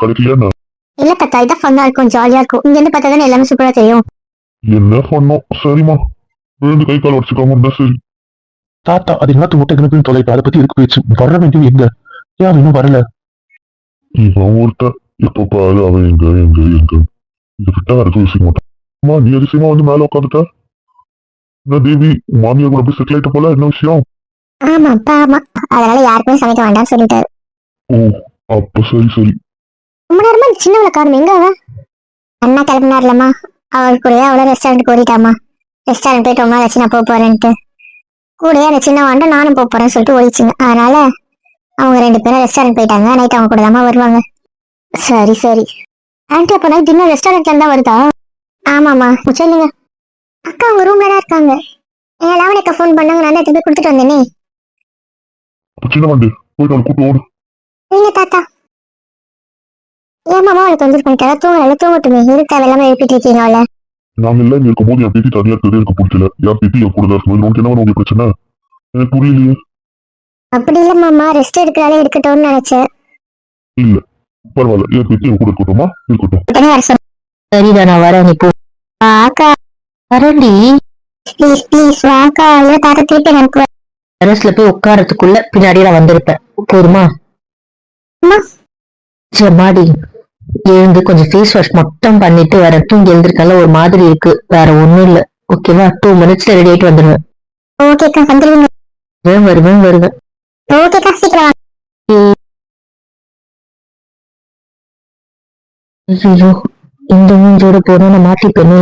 கிடைக்கலையா என்ன? இல்ல தாத்தா, இதான் ஃபன்னா இருக்கும், ஜாலியா இருக்கும். இங்க இருந்து பார்த்தா தானே எல்லாமே சூப்பரா தெரியும். என்ன பண்ணோம்? சரிம்மா, விழுந்து கை கால் உடச்சுக்காம இருந்தா சரி. தாத்தா அது என்ன முட்டைக்கு தொலைட்டு அதை பத்தி இருக்கு பேச்சு. வர வேண்டிய எங்க? ஏன் அவன் இன்னும் வரல? இவன் ஒருத்த எப்ப பாரு அவன் எங்க எங்க எங்க இந்த கிட்ட இருக்க விஷயம் மாட்டான். அம்மா நீ அதிசயமா வந்து மேல உட்காந்துட்ட. என்ன தேவி, மாமியார் கூட போய் செட்டில் ஆயிட்ட போல, என்ன விஷயம்? ஆமா அப்பா, ஆமா. அதனால யாருக்குமே சமைக்க வேண்டாம்னு சொல்லிட்டாரு. ஓ, அப்ப சரி சரி. ரொம்ப நேரமா சின்னவளை காரணம் எங்க அவ? அண்ணா கிளம்பினார்லம்மா, அவள் கூடயே அவளை ரெஸ்டாரண்ட் போயிட்டாமா. ரெஸ்டாரண்ட் போயிட்டு ரொம்ப நாள் ஆச்சு நான் போக போறேன்ட்டு. கூடயே அந்த சின்ன வாண்ட நானும் போக போறேன்னு சொல்லிட்டு ஓடிச்சுங்க. அதனால அவங்க 2 பேரும் ரெஸ்டாரண்ட் போயிட்டாங்க. நைட் அவங்க கூட தாமா வருவாங்க. சரி சரி. ஆன்டி அப்ப நைட் டின்னர் ரெஸ்டாரண்ட்ல இருந்தா வருதா? ஆமாமா, சொல்லுங்க. அக்கா அவங்க ரூம்ல தான் இருக்காங்க. ஏன் லாவணியக்கா ஃபோன் பண்ணாங்க, நான் தான் திருப்பி கொடுத்துட்டு வந்தேனே. சின்ன வண்டி போயிட்டு அவன் கூட்டு ஓடு. நீங்க தாத்தா ஏன் மாமா அவளுக்கு வந்து பண்ணிட்டாரா? தூங்கல, தூங்கட்டுமே. இருக்க வெள்ளாம எழுப்பிட்டு இருக்கீங்க அவளை. நாங்க எல்லாம் இங்க இருக்கும்போது என் பேத்தி தனியா இருக்கிறது எனக்கு பிடிக்கல. என் பேத்தி என் கூட தான் இருக்கும்போது உனக்கு என்ன உங்களுக்கு பிரச்சனை? எனக்கு புரியலையே. அப்படி இல்ல மாமா, ரெஸ்ட் எடுக்கிறாலே இருக்கட்டும்னு நினைச்சேன். இல்ல பரவாயில்ல, என் பேத்தி என் கூட இருக்கட்டுமா? இருக்கட்டும். உடனே வர சொன்னேன். சரிதான், நான் வரேன். நீ போ. அக்கா வரண்டி. ப்ளீஸ் ப்ளீஸ் வாக்கா. இல்ல தாத்தா திருப்பி எனக்கு டெரஸ்ல போய் உட்காரத்துக்குள்ள பின்னாடி நான் வந்திருப்பேன். போதுமா? மாடி எழுந்து கொஞ்சம் ஃபேஸ் வாஷ் மட்டும் பண்ணிட்டு வரேன். தூங்கி எழுந்திருக்கல ஒரு மாதிரி இருக்கு, வேற ஒண்ணும் இல்ல. ஓகேவா? 2 மினிட்ஸ்ல ரெடி ஆயிட்டு வந்துடுவேன். ஓகேக்கா, வந்துருவீங்க. வருவேன். ஓகேக்கா, சீக்கிரம். ஐயோ, இந்த மூஞ்சோட போனா நான் மாட்டிப்பேனே.